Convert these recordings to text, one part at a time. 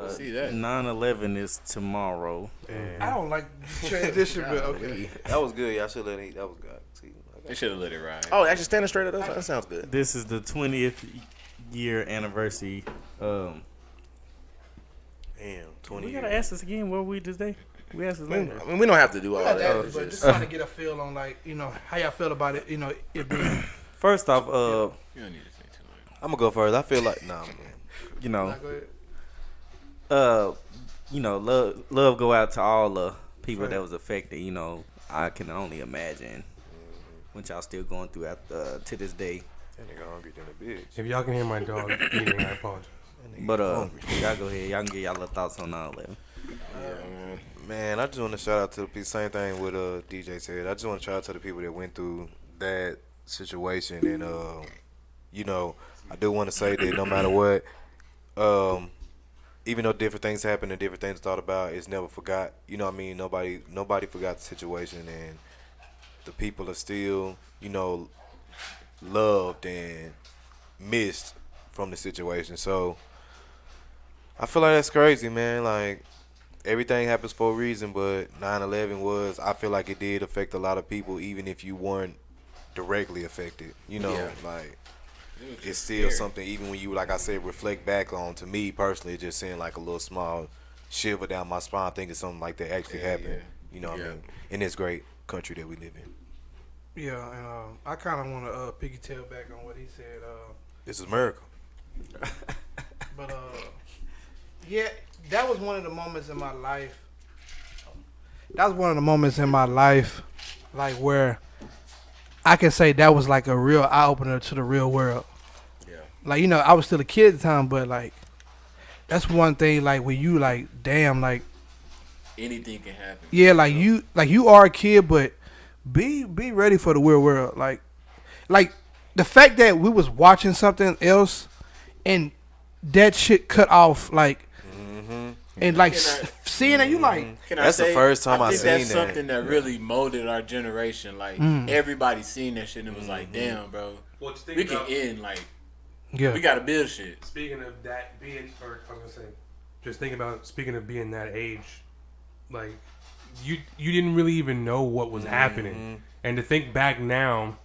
See that? 9/11 is tomorrow. I don't like transition, but okay. That was good. Y'all should let it. That was good. See, They should have let it ride. Oh, actually standing straight up. That sounds good. This is the 20th year anniversary. damn, 20 We years. gotta ask us again where we this day. We asked us later. I mean, we don't have to do all Not that. that, but just trying to get a feel on how y'all feel about it. It being First off, You don't need to say too much. I'm gonna go first. I feel like man. you know, go ahead. love go out to all the people that was affected. I can only imagine what y'all still going through to this day. That nigga hungry than a bitch. If y'all can hear my dog eating, I apologize. But y'all go ahead. Y'all can get y'all little thoughts on 9/11. Man, I just want to shout out to the people. Same thing with DeeJay said. I just want to shout out to the people that went through that situation, and I do want to say that no matter what, even though different things happen and different things thought about, it's never forgot. You know what I mean? Nobody forgot the situation, and the people are still, loved and missed from the situation. So I feel like that's crazy, man. Like, everything happens for a reason, but 9/11 I feel like it did affect a lot of people, even if you weren't directly affected. Like, it's still something, even when you, like I said, reflect back on, to me personally, it just seemed like a little small shiver down my spine thinking something like that actually happened. You know what I mean? In this great country that we live in. Yeah, and I kind of want to piggy-tail back on what he said. This is America. But yeah, that was one of the moments in my life. That was one of the moments in my life, like, where I can say that was like a real eye opener to the real world. Yeah. Like, I was still a kid at the time, but like, that's one thing. Like, when you like, damn, like, Anything can happen. yeah, like you are a kid, but be ready for the real world. Like the fact that we was watching something else and that shit cut off, like, and like seeing it, you like, That's the first time I think seen that's that. something that really molded our generation. Like, everybody seen that shit and it was like, damn, bro, Well, just think we can about, end. Like, yeah, we gotta build shit. speaking of that being, or I was gonna say, just think about speaking of being that age, like you didn't really even know what was happening, and to think back now,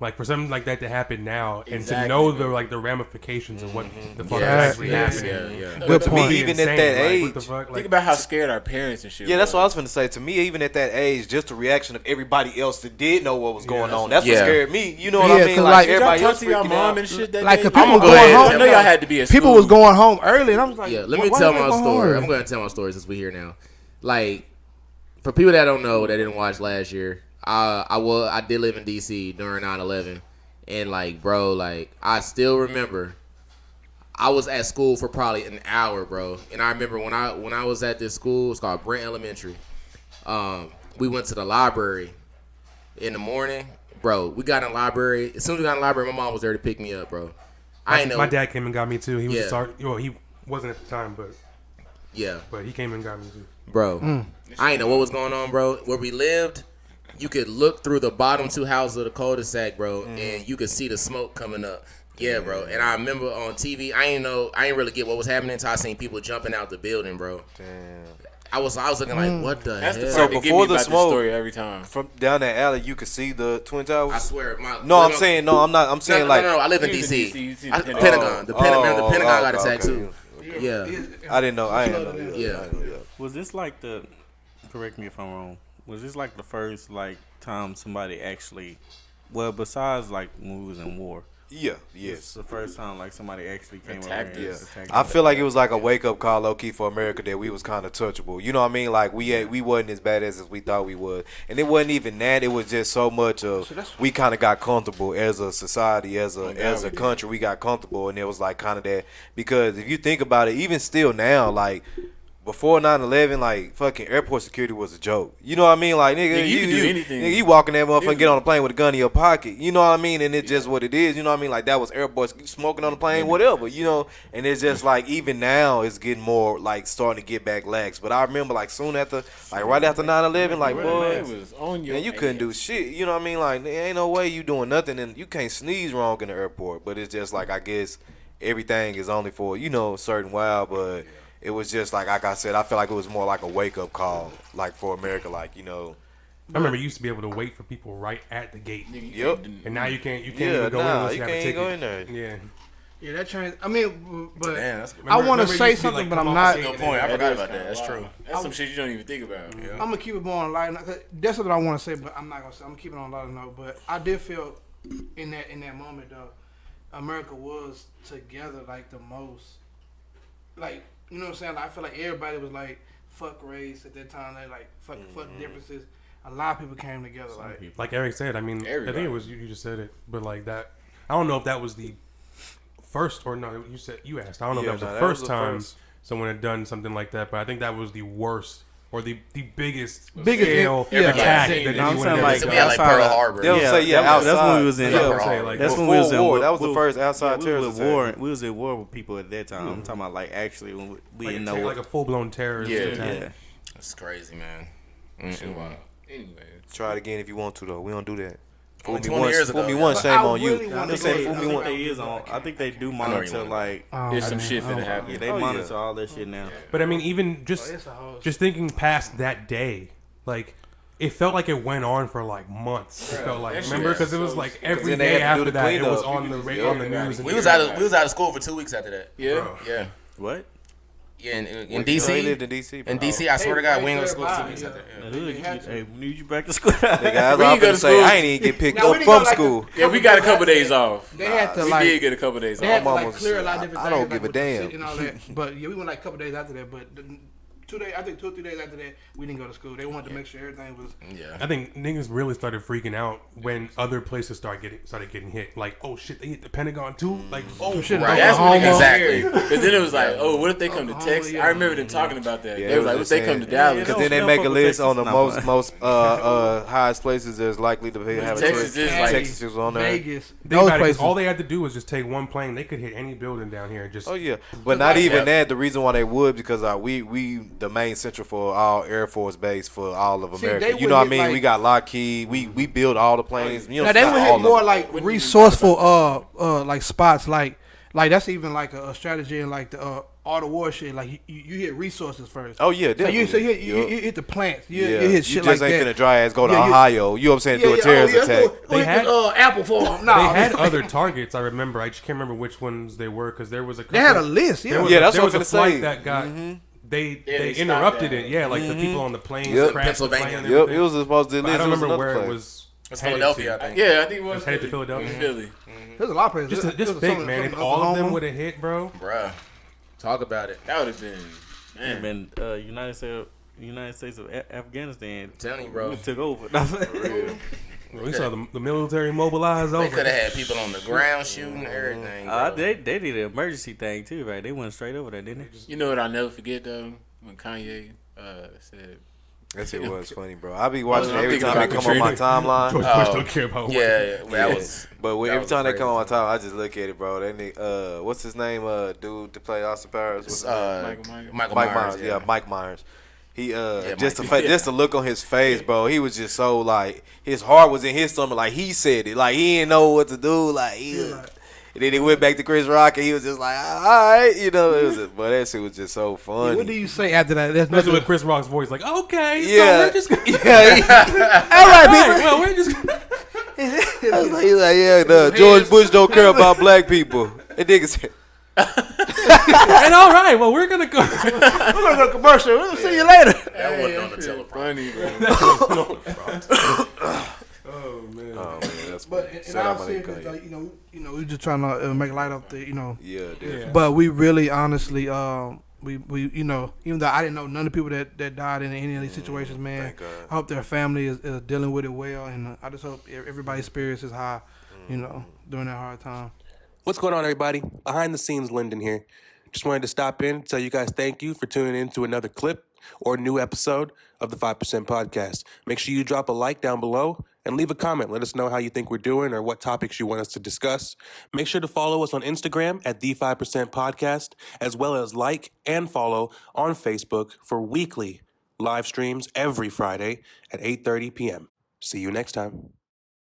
like for something like that to happen now, and to know the ramifications of what the fuck is actually happening. Yeah. Good To point. me, even at that age, what the fuck? Think Like, about how scared our parents and shit. yeah, that's what I was. was finna say. To me, even at that age, just the reaction of everybody else that did know what was going on. That's Yeah. what scared me. You know what Yeah, I mean? 'cause, Like, like, Did y'all everybody talk else to your freaking mom out. and shit that like day? the people I'ma go going ahead. home. I know y'all had to be at People school. was going home early, and I was like, Yeah, let me why tell they my going story. home? I'm going to tell my story since we're here now. Like, for people that don't know, that didn't watch last year, I did live in D.C. during 9/11, and like, bro, like, I still remember I was at school for probably an hour, bro, and I remember when I was at this school, it's called Brent Elementary. We went to the library in the morning, bro. We got in the library. As soon as we got in the library, my mom was there to pick me up, bro. I ain't know. my dad came and got me too. He was Yeah. a sergeant. Well, he wasn't at the time, Yeah. but he came and got me too. Bro, I ain't know what was going on, bro. Where we lived, you could look through the bottom two houses of the cul-de-sac, bro, and you could see the smoke coming up. Yeah, bro. And I remember on TV, I ain't really get what was happening until I seen people jumping out the building, bro. Damn. I was looking like, what the That's the hell? So part that give before me the about smoke- this story every time. From down that alley, you could see the Twin Towers. I swear, I'm not. I'm saying no, I live in You was DC. in DC, you see the Pentagon. Pentagon. The Pentagon got okay, attacked okay. too. Yeah. I didn't know. I didn't know. Yeah. Was this like correct me if I'm wrong, was this like the first like time somebody actually, well, besides like when we was in war, Yeah. it's Yes. the first time like somebody actually came over Attacked and Yeah. attacked I us? feel like it was like a wake up call, low key, for America, that we was kind of touchable. You know what I mean? Like we wasn't as badass as we thought we would, and it wasn't even that. It was just so much of we kind of got comfortable as a society, as a country. We got comfortable, and it was like kind of that, because if you think about it, even still now, like. Before 9/11, like, fucking airport security was a joke. You know what I mean? Like, nigga, you can do anything. Nigga, you walk in that motherfucker and get on a plane with a gun in your pocket. You know what I mean? And it's just what it is. You know what I mean? Like, that was airports smoking on the plane, whatever, you know? And it's just like, even now, it's getting more, like, starting to get back lax. But I remember, like, soon after, like, right after 9/11, like, Man, boy, it was on your man, you couldn't do shit. You know what I mean? Like, there ain't no way you doing nothing, and you can't sneeze wrong in the airport. But it's just like, I guess everything is only for, a certain while, but it was just like I said, I feel like it was more like a wake up call, like for America, like I remember you used to be able to wait for people right at the gate. Yep. And now you can't. You can't Yeah, even go in unless you you have a can't ticket. go in there. Yeah. Yeah, that changed. I mean, but Damn, that's I want to remember it say used to be, something, like, but I'm come not. on, good point. I forgot about that. That's true. That's some shit you don't even think about. Yeah. I'm gonna keep it more on light. That's what I want to say, but I'm not gonna say. I'm gonna keep it on light note. But I did feel in that moment though, America was together like the most. Like, you know what I'm saying? Like, I feel like everybody was like fuck race at that time. They like fuck differences. A lot of people came together. Like Eric said, I mean, Everybody. I think it was you just said it, but like that. I don't know if that was the first or no. You asked. I don't know if that was the first time someone had done something like that, but I think that was the worst or the biggest scale attack that anyone saying, had like, done. We had like outside Pearl of- Harbor. They'll say outside. That's when we was in. That's when we was in war. That was the first outside we was terrorist at war. attack. We was at war with people at that time. I'm talking about like actually when we didn't know like a full blown terrorist attack. Yeah. That's crazy, man. Anyway. Try it again if you want to, though. We don't do that. Fool Only me 20 years once, ago. shame But I on you. really wanna They say go- fool me one. They is on. I think they do monitor like. There's some shit finna happen. Yeah, they monitor all that shit now. But I mean, even just thinking past that day, like it felt like it went on for like months. It felt like that shit remember because it is was so like stupid. every Then they day had to do after the that it was cleanup. on the news. And We was out of school for 2 weeks after that. Yeah. Yeah. What? Yeah, in He DC. lived in DC. In DC, I swear to God, we ain't go to school for 2 weeks after that. Hey, we need you back to school. Nigga, I was We ain't go gonna to say school. I ain't even get picked Now, we up didn't go, from like, school. Yeah, we got a couple days off. They had to We like. did get a couple days They had off. to My like mama clear a said, lot of different I things. don't give like, a damn. with the city and all that. But yeah, we went like a couple days after that. But 2 days, I think 2 or 3 days after that, we didn't go to school. They wanted to make sure everything was. Yeah. I think niggas really started freaking out when other places started getting hit. Like, oh shit, they hit the Pentagon too. Like, oh shit, Right. That's when Oklahoma. Exactly. Because then it was like, oh, what if they come to Texas? yeah. I remember them talking about that. Yeah, They was like, what if they come to Dallas? Because Yeah, then they don't make a fuck with list on the Texas. most highest places that's likely to have a Texas trip. is like- Texas was on there. Vegas. think Those about it, 'cause places. all they had to do was just take one plane. They could hit any building down here and just. Oh yeah, but not even that. The reason why they would because we the main central for all Air Force Base for all of See, America. they You know what I would hit, mean? like- We got Lockheed. We build all the planes. You know, Now they not would all hit of more them. like resourceful like spots like that's even like a strategy in like the all the war shit. Like you hit resources first. Oh yeah, So definitely. you hit the plants. You Yeah. hit shit you like just ain't that. finna dry ass go to Yeah, you- Ohio. You know what I'm saying? Do a terrorist attack. They had- Apple Farm. No, They had other targets. I remember. I just can't remember which ones they were because there was a. Couple, They had a list. There Yeah, was Yeah, a, that's there what was I'm a finna flight say. that got. They they interrupted stopped it. Yeah, like the people on the plane Yep. crashed the plane Pennsylvania. and Yep, everything. it was supposed to. But I don't remember where it place. was. It's headed Philadelphia, to. I think. Yeah, I think it was It's headed to Philadelphia. Philly. there's a lot of places. Just There's think, some- man. If some all of them Oklahoma. would have hit, bro. Bruh. Talk about it. That would have been, man. Been United States of Afghanistan. I'm telling you, bro. We took over. We saw the military mobilized They over. could have had people on the ground shooting everything. Bro. They did an emergency thing too, right? They went straight over there, didn't they? You know what I'll never forget though? When Kanye said, That shit was funny, bro. I be watching I'm every thinking time they about come on my George timeline. Bush don't care about yeah, that was. But that every was time they crazy. come on my timeline, I just look at it, bro. That nigga, what's his name? Dude to play Austin Powers. What's his name? Michael Mike Myers. Myers. Yeah, Mike Myers. He just Mike. just the look on his face, bro. He was just so like his heart was in his stomach. Like he said it. Like he didn't know what to do. Like and then he went back to Chris Rock and he was just like, all right, you know. It was, but that shit was just so funny. What do you say after that? There's Especially nothing. with Chris Rock's voice, like, okay, Yeah. so we're just gonna. All right, All people. right, well, we're just. He's like, yeah, no, George Bush don't care about black people. And nigga said, And all right, well, we're gonna go. We're gonna go to commercial. We'll see you later. That wasn't on the teleprompter. funny, bro. Oh man. oh man, that's But funny. in Shout out all my nigga seriousness, Kanye. like, we just trying to make light of the, Yeah, definitely. But we really, honestly, we even though I didn't know none of the people that died in any of these situations, man. Thank God. I hope their family is dealing with it well, and I just hope everybody's spirits is high, during that hard time. What's going on, everybody? Behind the scenes, Lyndon here. Just wanted to stop in and tell you guys thank you for tuning in to another clip or new episode of the 5% Podcast. Make sure you drop a like down below and leave a comment. Let us know how you think we're doing or what topics you want us to discuss. Make sure to follow us on Instagram at the 5% Podcast, as well as like and follow on Facebook for weekly live streams every Friday at 8:30 p.m. See you next time.